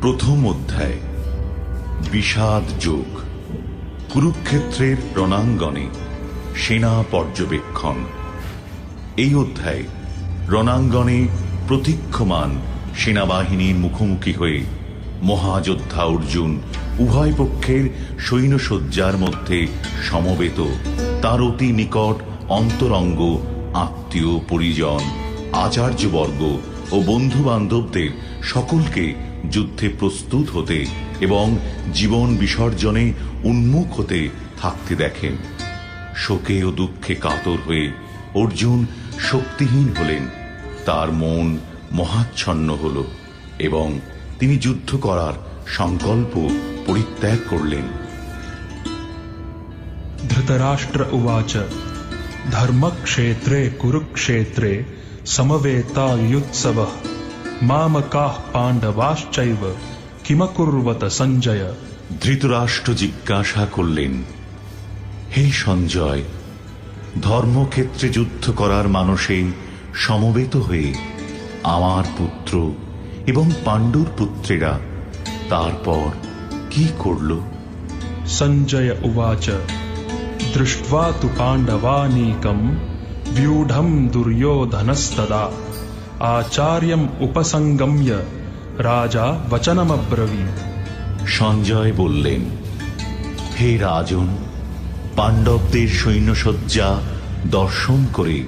প্রথম অধ্যায় বিষাদ যোগ। কুরুক্ষেত্রের রণাঙ্গনে সেনা পর্যবেক্ষণ। এই অধ্যায়ে রণাঙ্গনে প্রতীক্ষমান সেনাবাহিনীর মুখোমুখি হয়ে মহাযোদ্ধা অর্জুন উভয় পক্ষের সৈন্যসজ্জার মধ্যে সমবেত তার অতি নিকট অন্তরঙ্গ আত্মীয় পরিজন আচার্যবর্গ ও বন্ধু বান্ধবদের সকলকে যুদ্ধে প্রস্তুত হতে এবং জীবন বিসর্জনে উন্মুখ হতে থাকতে দেখেন। শোকে ও দুঃখে কাতর হয়ে অর্জুন শক্তিহীন হলেন, তার মন মহাচ্ছন্ন হল এবং তিনি যুদ্ধ করার সংকল্প পরিত্যাগ করলেন। ধৃতরাষ্ট্র উবাচ ধর্মক্ষেত্রে কুরুক্ষেত্রে সমবেতাयुत्सवः মামকাঃ পাণ্ডবাশ্চৈব কিমকুর্বত সঞ্জয়। ধৃতরাষ্ট্র জিজ্ঞাসা করলেন, হে সঞ্জয়, ধর্মক্ষেত্রে যুদ্ধ করার মানসে সমবেত হয়ে আমার পুত্র এবং পাণ্ডুর পুত্রেরা তারপর কি করল? সঞ্জয় উবাচ দৃष्ट्वा तु पाण्डवानीकं व्यूढं दुर्योधनस्तदा आचार्यम् उपसंगम्य राजा वचनमब्रवीत्। সঞ্জয় বললেন, হে রাজন, পাণ্ডবদের সৈন্যসজ্জা দর্শন করে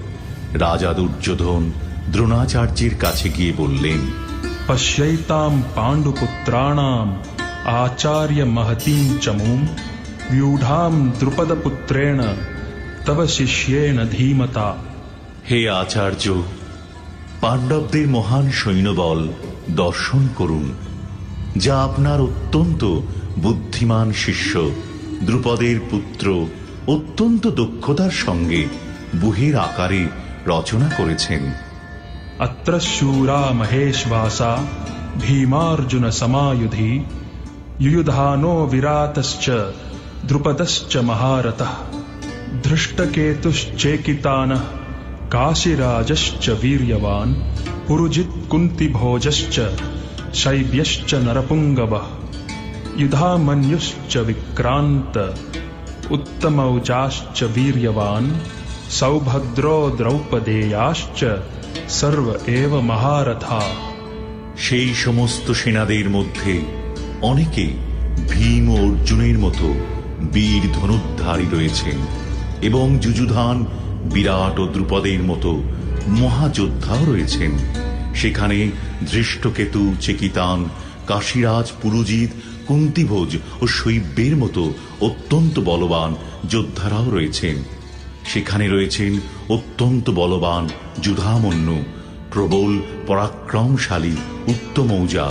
রাজা দুর্যোধন দ্রোণাচার্যের কাছে গিয়ে বললেন, पश्यैतां पाण्डुपुत्राणाम् आचार्य महतीं चमूं व्यूढां द्रुपदपुत्रेण तव शिष्येण धीमता। হে আচার্য, পাণ্ডবদের মহান সৈন্যবল দর্শন করুন, যা আপনার অত্যন্ত বুদ্ধিমান শিষ্য দ্রুপদের পুত্র অত্যন্ত দক্ষতার সঙ্গে বুহের আকারে রচনা করেছেন। अत्र शूरा महेश्वासा भीमार्जुन समायुधि युयुधानो विरातश्च द्रुपदश्च महारथः धृष्टकेतुश्चेकितानः काशीराजश्च वीर्यवान् पुरुजित् कुन्तिभोजश्च शैब्यश्च नरपुङ्गवः युधामन्युश्च विक्रान्त उत्तमौजाश्च वीर्यवान् सौभद्रो द्रौपदेयाश्च सर्व एव महारथा। সেই সমস্ত সেনাদের মধ্যে অনেকে ভীম ও অর্জুনের মতো বীর ধনুর্ধারী রয়েছেন এবং যুযুধান বিরাট ও দ্রুপদের মতো মহাযোদ্ধাও রয়েছেন। সেখানে ধৃষ্টকেতু চেকিতান কাশীরাজ পুরুজিৎ কুন্তিভোজ ও শৈব্যের মতো অত্যন্ত বলবান যোদ্ধারাও রয়েছেন। সেখানে রয়েছেন অত্যন্ত বলবান যুধামন্যু, প্রবল পরাক্রমশালী উত্তমৌজা,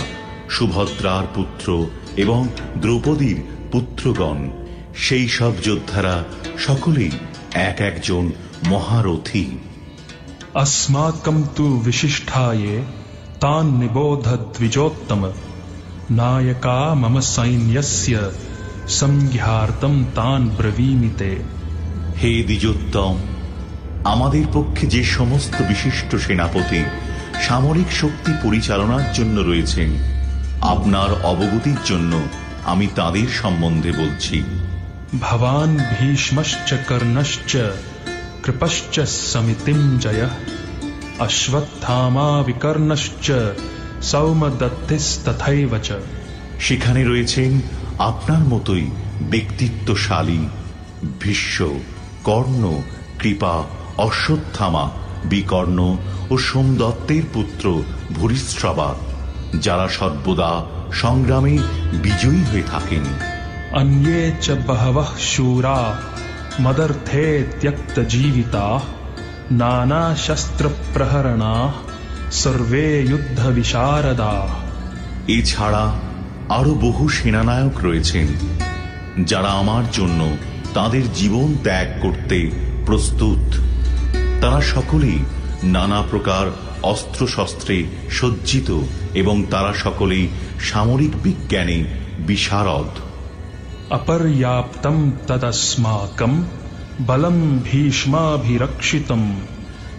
সুভদ্রার পুত্র এবং দ্রৌপদীর পুত্রগণ। সেই সব যোদ্ধারা সকলেই এক একজন মহারথী। अस्माकं तु विशिष्टाये तान् निबोध द्विजोत्तम नायका मम सैन्यस्य संज्ञार्थं तान् ब्रवीमि ते। হে দ্বিজোত্তম, আমাদের পক্ষে যে সমস্ত বিশিষ্ট সেনাপতি সামরিক শক্তি পরিচালনার জন্য রয়েছেন, আপনার অবগতির জন্য আমি তাদের সম্বন্ধে বলছি। भवान् भीष्मश्च कर्णश्च कृपश्च समितिञ्जयः अश्वत्थामा विकर्णश्च सौमदत्तिस्तथैव च। সেখানে রয়েছেন আপনার মতোই ব্যক্তিত্বশালী ভীষ্ম, কর্ণ, কৃপা, অশ্বত্থামা, বিকর্ণ ও সোমদত্তের পুত্র ভূরিশ্রবা, যারা সর্বদা সংগ্রামে বিজয়ী হয়ে থাকেন। अन्ये च बहवः शूरा मदर्थे त्यक्तजीविताः नानाशस्त्रप्रहरणाः सर्वे युद्धविशारदाः। এছাড়া আরো বহু সেনানায়ক রয়েছেন যারা আমার জন্য তাদের জীবন ত্যাগ করতে প্রস্তুত। তারা সকলেই নানা প্রকার অস্ত্রশস্ত্রে সজ্জিত এবং তারা সকলেই সামরিক বিজ্ঞানে বিশারদ। अपर्याप्तं तदस्माकं बलं भीष्माभिरक्षितं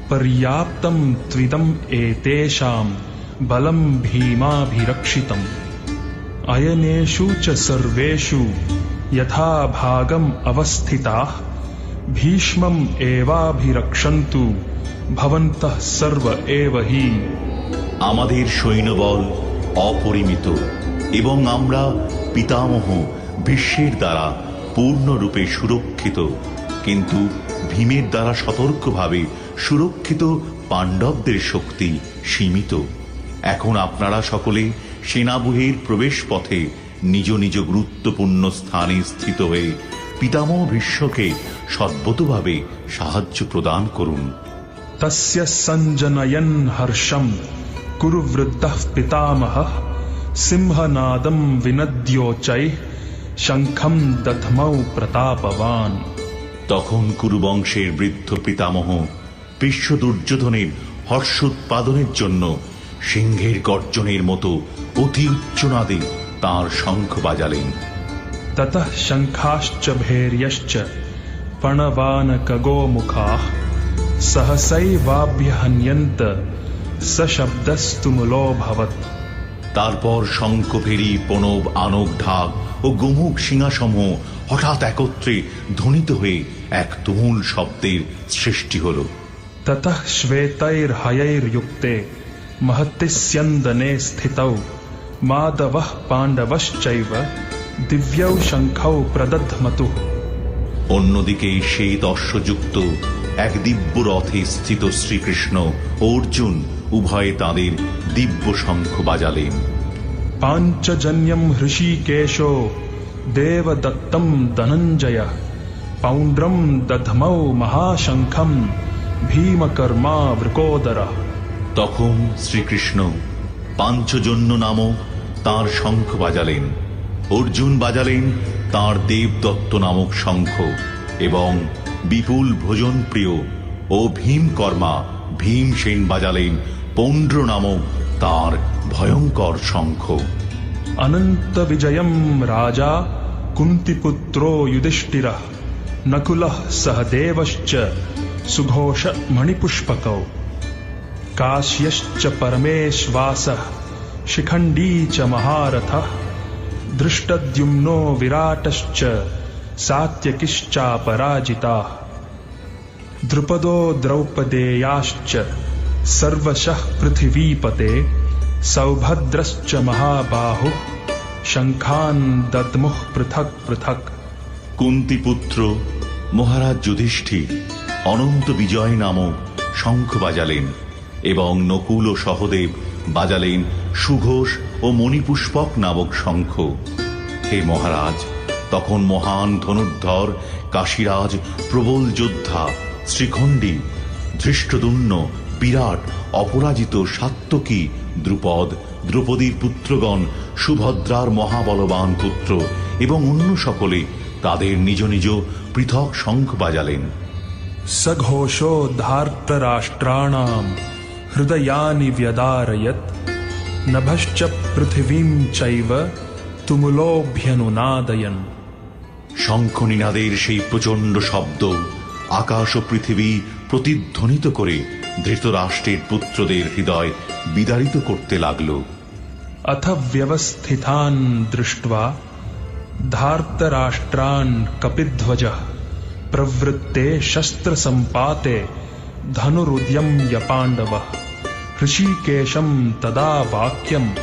पर्याप्तं त्विदम् एतेषां बलं भीमाभिरक्षितम्। अयनेषु च सर्वेषु यथा भागम अवस्थिताः भीष्मम् एवाभिरक्षन्तु भवन्तः सर्व एव हि। আমাদের সৈন্যবল অপরিমিত এবং আমরা পিতামহ ভীষ্মের দ্বারা পূর্ণরূপে সুরক্ষিত, কিন্তু ভীমের দ্বারা সতর্কভাবে সুরক্ষিত পাণ্ডবদের শক্তি সীমিত। এখন আপনারা সকলে সেনাবহের প্রবেশ পথে নিজ নিজ গুরুত্বপূর্ণ স্থানে স্থিত হয়ে পিতামহ ভীষ্মকে সদ্গতভাবে সাহায্য প্রদান করুন। तस्य सञ्जनयन् हर्षं कुरु वृद्धः पितामहः सिंहनादं विनद्योच्चैः शङ्खं दध्मौ प्रतापवान्। তখন কুরুবংশের বৃদ্ধ পিতামহ ভীষ্ম দুর্যোধনের হর্ষ উৎপাদনের জন্য সিংহের গর্জনের মতো অতি উচ্চনাদে তাঁর শঙ্খ বাজালেন। ततः शङ्खाश्च भैर्यश्च पणवानकगोमुखाः सहसैवाभ्यहन्यन्त सशब्दस्तुमुलोऽभवत्। তারপর শঙ্খ ভেরি প্রণব আনক ঢাক ও গোমুখ সিংহাসমূহ হঠাৎ একত্রে ধ্বনিত হয়ে এক তুমুল শব্দের সৃষ্টি হল। ततः श्वेतैर्हयैर्युक्ते महति स्यन्दने स्थितौ माधवः पाण्डवश्चैव दिव्यौ शङ्खौ प्रदध्मतुः। অন্যদিকে শ্বেত অশ্বযুক্ত এক দিব্য রথে স্থিত শ্রীকৃষ্ণ ও অর্জুন উভয়ে তাঁদের দিব্য শঙ্খ বাজালেন। पाञ्चजन्यं हृषीकेशो देवदत्तं धनञ्जयः पौण्ड्रं दध्मौ महाशङ्खं भीमकर्मा वृकोदरः। তখন শ্রীকৃষ্ণ পাঞ্চজন্য নামক তাঁর শঙ্খ বাজালেন, অর্জুন বাজালেন তাঁর দেবদত্ত নামক শঙ্খ এবং বিপুল ভোজন প্রিয় ও ভীমকর্মা ভীমসেন বাজালেন পৌণ্ড্র নামক তাঁর ভয়ঙ্কর শঙ্খ। अनंत विजयं राजा कुन्तिपुत्रो युधिष्ठिरः नकुलः सहदेवश्च सुघोष मणिपुष्पकौ काश्यश्च परमेश्वासः शिखण्डी च महारथः धृष्टद्युम्नो विराटश्च सात्यकिश्चापराजिताः द्रुपदो द्रौपदेयाश्च सर्वशः पृथिवीपते सौभद्रश्च महाबाहुः शङ्खान् दद्मुः पृथक् पृथक्। কুন্তিপুত্র মহারাজ যুধিষ্ঠির অনন্ত বিজয় নামক শঙ্খ বাজালেন এবং নকুল ও সহদেব বাজালেন সুঘোষ ও মণিপুষ্পক নামক শঙ্খ। হে মহারাজ, তখন মহান ধনুর্ধর কাশীরাজ প্রবল যোদ্ধা শ্রীখণ্ডী ধৃষ্টদ্যুম্ন বিরাট অপরাজিত সাত্যকী দ্রুপদ দ্রৌপদীর পুত্রগণ সুভদ্রার মহাবলবান পুত্র এবং অন্য সকলে তাদের নিজ নিজ পৃথক শঙ্খ বাজালেন। सघोषो धार्तराष्ट्राणां हृदयानि व्यदारयत् नभश्च पृथिवीं चैव तुमुलोऽभ्यनुनादयन्। শঙ্খনিনাদের সেই প্রচণ্ড শব্দ আকাশ ও পৃথিবী প্রতিধ্বনিত করে ধৃতরাষ্ট্রের পুত্রদের হৃদয় বিদারিত করতে লাগল। अथ व्यवस्थितान् दृष्ट्वा धार्तराष्ट्रान् कपिध्वजः प्रवृत्ते शस्त्रसम्पाते धनुरुद्यम्य पाण्डवः ऋषिकेशं तदा वाक्यम्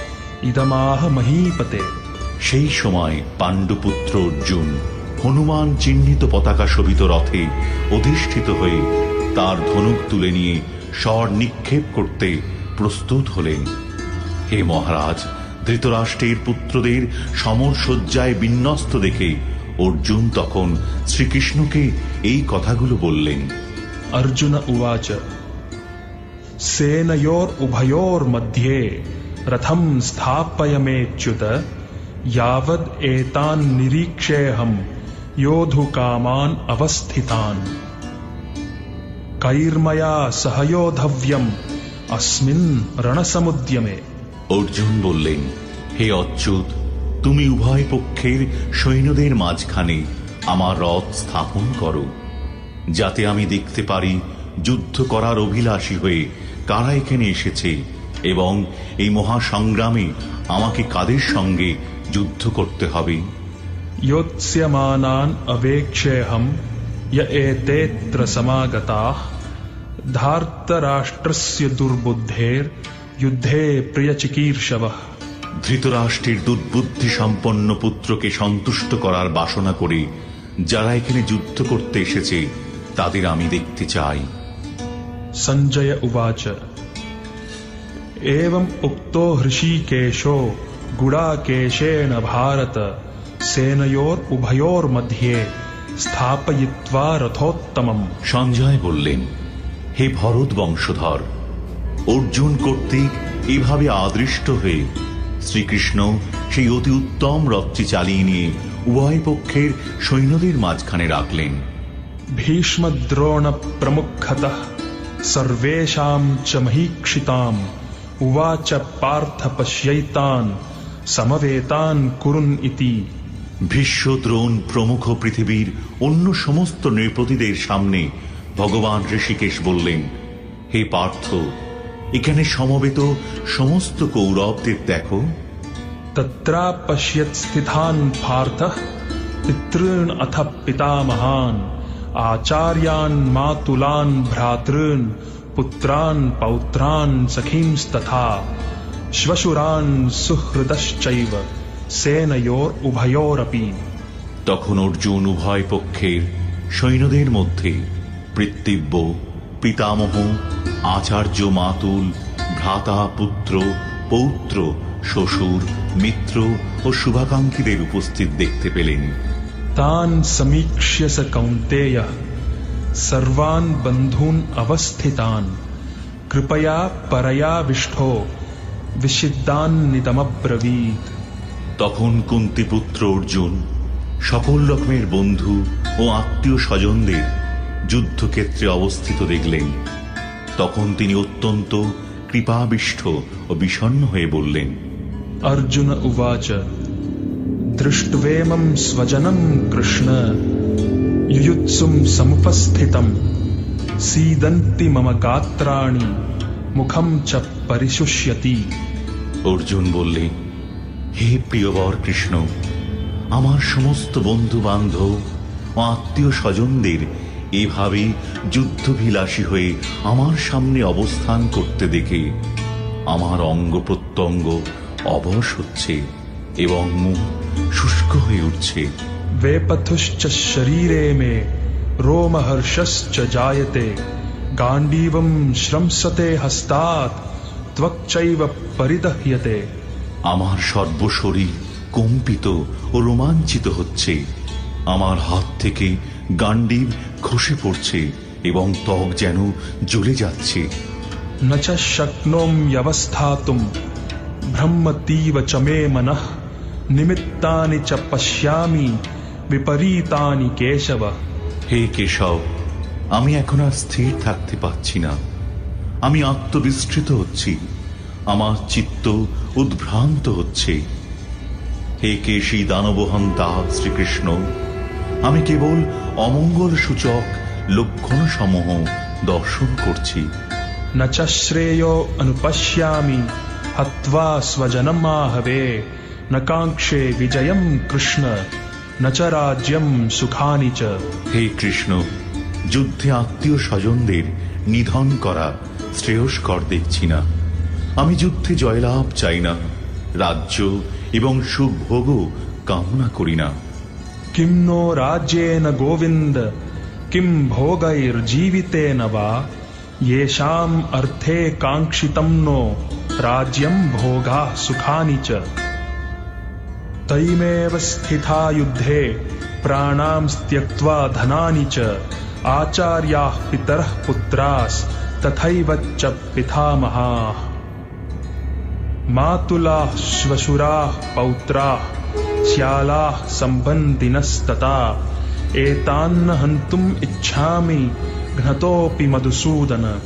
इदमाह महीपते। সেই সময় পাণ্ডুপুত্র অর্জুন হনুমান চিহ্নিত পতাকা শোভিত রথে অধিষ্ঠিত হয়ে তার ধনুক তুলে নিয়ে স্বর নিক্ষেপ করতে প্রস্তুত হলেন। হে মহারাজ, ধৃতরাষ্ট্রের পুত্রদের সমরসজ্জায় বিন্যস্ত দেখে অর্জুন তখন শ্রীকৃষ্ণকে এই কথাগুলো বললেন। अर्जुन उवाच सेनयोरुभयोर्मध्ये रथं स्थापयमेच्युत यावद् एतान् निरीक्षेऽहं योद्धुकामान् अवस्थितान् कैर्मया सहयोद्धव्यम् अस्मिन् रणसमुद्यमे। অর্জুন বললেন, হে অচ্যুত, তুমি উভয় পক্ষের সৈন্যদের মাঝখানে আমার রথ স্থাপন করো, যাতে আমি দেখতে পারি যুদ্ধ করার অভিলাষী হয়ে কারা এখানে এসেছে এবং এই মহাসংগ্রামে আমাকে কাদের সঙ্গে যুদ্ধ করতে হবে। योत्स्यमानान् अवेक्षेऽहं य एतेऽत्र समागताः धार्तराष्ट्रस्य दुर्बुद्धेर्युद्धे प्रियचिकीर्षवः। ধৃতরাষ্ট্রের দুর্বুদ্ধি সম্পন্ন পুত্রকে সন্তুষ্ট করার বাসনা করে যারা এখানে যুদ্ধ করতে এসেছে তাদের আমি দেখতে চাই। सञ्जय उवाच एवम् उक्तो हृषीकेशो गुडाकेशेन भारत सेनयोरुभयोर्मध्ये स्थापयित्वा रथोत्तमम्। সঞ্জয় বললেন, হে ভরত বংশধর, অর্জুন কর্তৃক এভাবে আদৃষ্ট হয়ে শ্রীকৃষ্ণ সেই অতি উত্তম রথটি চালিয়ে নিয়ে উভয় পক্ষের সৈন্যদের মাঝখানে রাখলেন। भीष्मद्रोण प्रमुखतः सर्वेषां च महीक्षिताम् उवाच पार्थ पश्यैतान् समवेतान् कुरुन् इति। ভীষ্ম, দ্রোণ প্রমুখ পৃথিবীর অন্য সমস্ত নৃপতিদের সামনে ভগবান ঋষিকেশ বললেন, হে পার্থ, এখানে সমবেত সমস্ত কৌরবদের দেখো। तत्रापश्यत् स्थितान् पार्थः पितॄन् अथ पितामहान् आचार्यान् मातुलान् भ्रातॄन् पुत्रान् पौत्रान् सखींस्तथा श्वशुरान् सुहृदश्चैव सेनयोरुभयोरपि। তখন অর্জুন উভয় পক্ষের সৈন্যদের মধ্যে পিতৃব্য, পিতামহ, আচার্য, মাতুল, ভ্রাতা, পুত্র, পৌত্র, শ্বশুর, মিত্র ও শুভাকাঙ্ক্ষীদের উপস্থিত দেখতে পেলেন। तान् समीक्ष्य स कौन्तेयः सर्वान् बन्धून् अवस्थितान् कृपया परयाविष्ठो विषिद्धान्निदमब्रवीत्। তখন কুন্তিপুত্র অর্জুন সকল রকমের বন্ধু ও আত্মীয় স্বজনদের যুদ্ধক্ষেত্রে অবস্থিত দেখলেন। তখন তিনি অত্যন্ত কৃপাবিষ্ট ও বিষণ্ণ হয়ে বললেন, अर्जुन उवाच दृष्ट्वेमं स्वजनं कृष्ण युयुत्सुं समुपस्थितं सीदन्ति मम गात्राणि मुखं च परिशुष्यति। অর্জুন বললেন, হে প্রিয়বর কৃষ্ণ, আমার সমস্ত বন্ধু বান্ধব ও আত্মীয় স্বজনদের এভাবে যুদ্ধভিলাষী হয়ে আমার সামনে অবস্থান করতে দেখে আমার অঙ্গ প্রত্যঙ্গ অবশ হচ্ছে এবং মুখ শুষ্ক হয়ে উঠছে। वेपथुश्च शरीरे मे रोमहर्षश्च जायते गाण्डीवं श्रंसते हस्तात् त्वक्चैव परिदह्यते। আমার সর্বশরীর কম্পিত ও রোমাঞ্চিত হচ্ছে, আমার হাত থেকে গান্ডীব খসে পড়ছে এবং ত্বক যেন জ্বলে যাচ্ছে। न च शक्नोम्यवस्थातुं ब्रह्मतीव च मे मनः निमित्तानि च पश्यामि विपरीतानि केशव। হে কেশব, আমি এখন আর স্থির থাকতে পারছি না, আমি আত্মবিস্মৃত হচ্ছি, আমার চিত্ত উদ্ভ্রান্ত হচ্ছে। হে কেশী দানবহন্তা শ্রীকৃষ্ণ, আমি কেবল অমঙ্গল সূচক লক্ষণ সমূহ দর্শন করছি। न च श्रेयो अनुपश्यामि हत्वा स्वजनमाहवे न काङ्क्षे विजयं कृष्ण न च राज्यं सुखानि च। হে কৃষ্ণ, যুদ্ধে আত্মীয় স্বজনদের নিধন করা শ্রেয়স্কর দেখছি না। আমি যুদ্ধে জয়লাভ চাই না, রাজ্য এবং সুখভোগও কামনা করি না। किं नो राज्येन गोविन्द किं भोगैर्जीवितेन वा येषाम् अर्थे काङ्क्षितं नो राज्यं भोगाः सुखानि च। तैमेव स्थिता युद्धे प्राणां त्यक्त्वा धनानि च आचार्याः पितरः पुत्रास्तथैव च पितामहाः मातुलाः श्वशुराः पौत्राः श्यालाः सम्बन्धिनस्तथा एतान्न हन्तुम् इच्छामि घ्नतोऽपि मधुसूदन।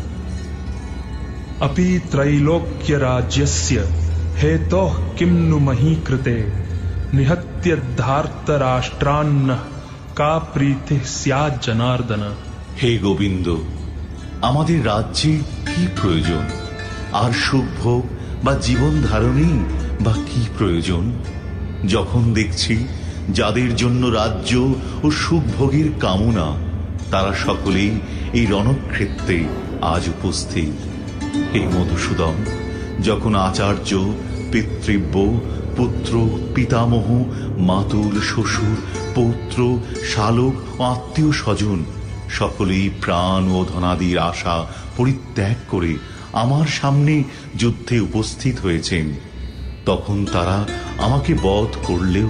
अपि त्रैलोक्यराज्यस्य हेतोः किं नु मही कृते निहत्य धार्तराष्ट्रान्नः का प्रीतिः स्यात् जनार्दन। হে গোবিন্দ, আমাদের রাজ্যে কি প্রয়োজন, আর সুখভোগ বা জীবন ধারণেই বা কি প্রয়োজন? যখন দেখছি যাদের জন্য রাজ্য ও সুখভোগের কামনা, তারা সকলেই এই রণক্ষেত্রে আজ উপস্থিত। হে মধুসূদন, যখন আচার্য, পিতৃব্য, পুত্র, পিতামহ, মাতুল, শ্বশুর, পৌত্র, শালক ও আত্মীয় স্বজন সকলেই প্রাণ ও ধনাদির আশা পরিত্যাগ করে আমার সামনে যুদ্ধে উপস্থিত হয়েছেন, তখন তারা আমাকে বধ করলেও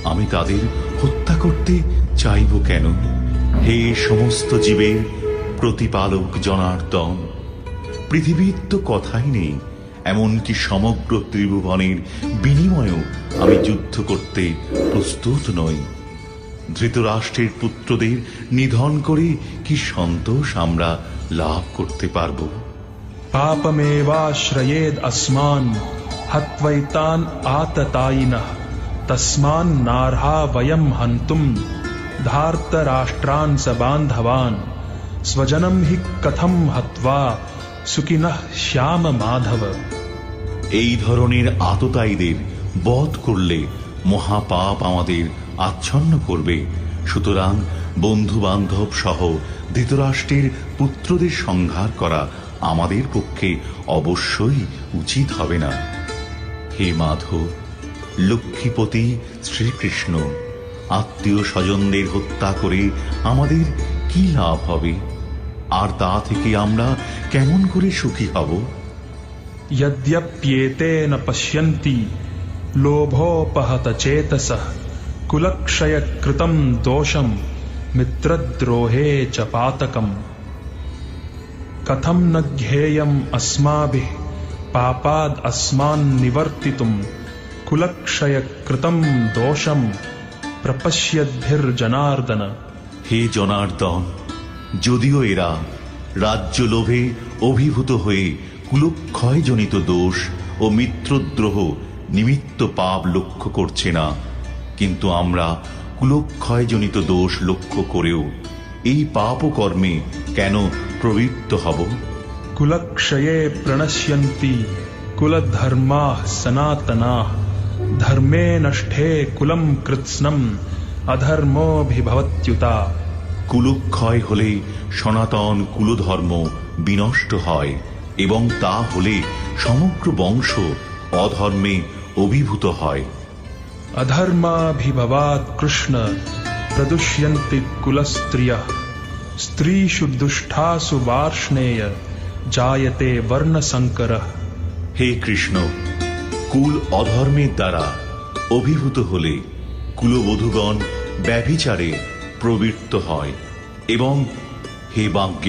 আমি তাদের হত্যা করতে চাইব কেন? হে সমস্ত জীবের প্রতিপালক জনার্দন, পৃথিবীর তো কথাই নেই, এমনকি সমগ্র ত্রিভুবনের বিনিময়েও আমি যুদ্ধ করতে প্রস্তুত নই। ধৃতরাষ্ট্রের পুত্রদের নিধন করে কি সন্তোষ আমরা লাভ করতে পারব? पापमेवाश्रयेद् अस्मान् हत्वैतान् आततायिनः तस्मान्नार्हा वयं हन्तुं धार्तराष्ट्रान् स बान्धवान् स्वजनं हि कथं हत्वा सुखिनः श्याम माधव। এই ধরনের আততায়ীদের বধ করলে মহাপাপ আমাদের আচ্ছন্ন করবে। সুতরাং বন্ধু বান্ধব সহ ধৃতরাষ্ট্রের পুত্রদের সংহার করা আমাদের পক্ষে অবশ্যই উচিত হবে না। হে মাধব, লক্ষ্মীপতি শ্রীকৃষ্ণ, আত্মীয় স্বজনদের হত্যা করে আমাদের কি লাভ হবে? আর তা থেকে আমরা কেমন করে সুখী হব? यद्यप्येते न पश्यन्ति लोभोपहत चेतसः कुलक्षयकृतं दोषं मित्रद्रोहे च पातकम्। कथं न ज्ञेयम् अस्माभिः पापाद् अस्मान् निवर्तितुं कुलक्षयकृतं दोषं प्रपश्यद्भिर्जनार्दन। হে জনার্দন, যদিও এরা রাজ্য লোভে অভিভূত হয়ে কুলক্ষয়জনিত দোষ ও মিত্রদ্রোহ নিমিত্ত পাপ লক্ষ্য করছে না, কিন্তু আমরা কুলক্ষয়জনিত দোষ লক্ষ্য করেও এই পাপ কর্মে কেন প্রবৃত্ত হব? कुलक्षये प्रणश्यन्ति कुलधर्माः सनातनाः धर्मे नष्टे कुलं कृत्स्नम् अधर्मोऽभिभवत्युता। কুলক্ষয় হলে সনাতন কুলধর্ম বিনষ্ট হয় এবং তা হলে সমগ্র বংশ অধর্মে অভিভূত হয়। अधर्माभिभवात् कृष्ण प्रदुष्यन्ति कुलस्त्रियः स्त्रीषु दुष्टासु वार्ष्णेय जायते वर्णसंकरः। হে কৃষ্ণ, কুল অধর্মের দ্বারা অভিভূত হলে কুলবধূগণ ব্যভিচারে প্রবৃত্ত হয় এবং হে বাজ্ঞ,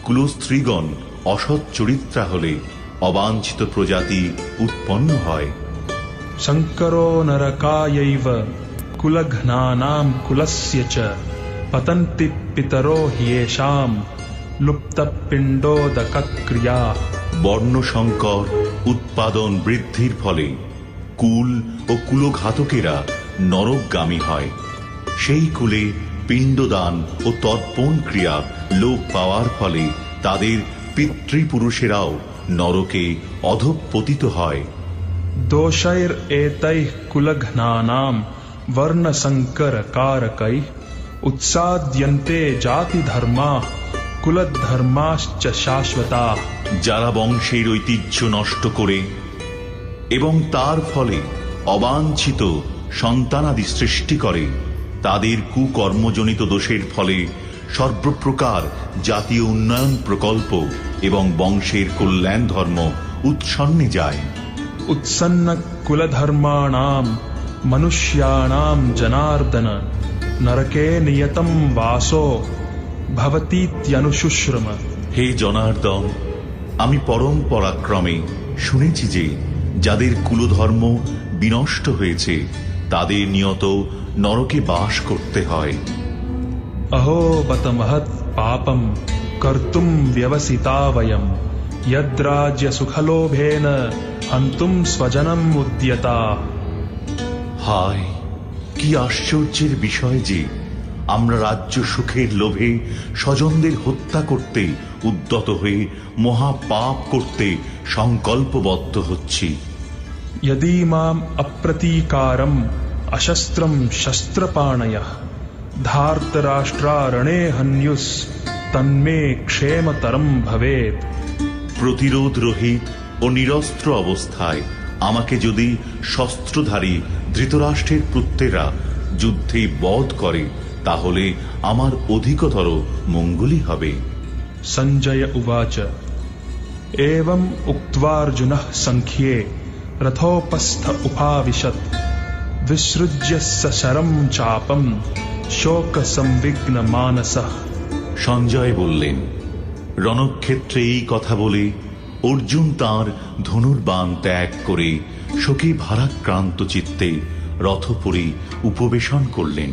কুলস্ত্রীগণ অসৎ চরিত্রা হলে অবাঞ্ছিত প্রজাতি উৎপন্ন হয়। संकरो नरकायैव कुलघ्नानां कुलस्य च पतन्ति पितरो ह्येषां लुप्तपिण्डोदकक्रिया। বর্ণসংকর উৎপাদন বৃদ্ধির ফলে কুল ও কুলঘাতকেরা নরকগামী হয়। সেই কুলে পিণ্ডদান ও তর্পণ ক্রিয়া লোপ পাওয়ার ফলে তাদের পিতৃপুরুষেরাও নরকে অধঃপতিত হয়। दोषैरेतैः कुलघ्नानां वर्णसंकरकारकैः उत्साद्यन्ते जातिधर्माः कुलधर्माश्च शाश्वताः। যারা বংশের ঐতিহ্য নষ্ট করে এবং তার ফলে অবাঞ্ছিত সন্তানাদি সৃষ্টি করে, তাদের কুকর্মজনিত দোষের ফলে সর্বপ্রকার জাতীয় উন্নয়ন প্রকল্প এবং বংশের কল্যাণ ধর্ম উৎসন্নে যায়। उत्सन्न कुलधर्माणां मनुष्याणां जनार्दन नरके नियतं वासो भवतीत्यनुशुश्रुम। হে জনার্দন, আমি পরম পরাক্রমে শুনেছি যে যাদের কুলধর্ম বিনষ্ট হয়েছে তাদের নিয়ত নরকে বাস করতে হয়। अहो बत महत् पापं कर्तुं व्यवसिता वयं यद्राज्य सुखलोभेन हन्तुं स्वजनम् उद्यता। হায়, কি আশ্চর্যের বিষয় যে আমরা রাজ্য সুখের লোভে স্বজনদের হত্যা করতে উদ্যত হয়ে মহাপাপ করতে সংকল্পবদ্ধ হচ্ছি। यदि माम अप्रतीकारम अशस्त्रम शस्त्रपाणयः धार्तराष्ट्रारणे हन्युस तन्मे क्षेमतरम भवेत्। প্রতিরোধ রহিত ও নিরস্ত্র অবস্থায় আমাকে যদি শস্ত্রধারী ধৃতরাষ্ট্রের পুত্রেরা যুদ্ধে বধ করে তাহলে আমার অধিকতর মঙ্গলই হবে। संजय उवाच एवं उक्त्वार्जुनः संख्ये रथोपस्थ उपाविशत् विसृज्य सशरं चापं शोक संविघ्न मानसः। সঞ্জয় বললেন, রণক্ষেত্রে এই কথা বলে অর্জুন তাঁর ধনুর্বাণ ত্যাগ করে শোকে ভারাক্রান্ত চিত্তে রথ পরে উপবেশন করলেন।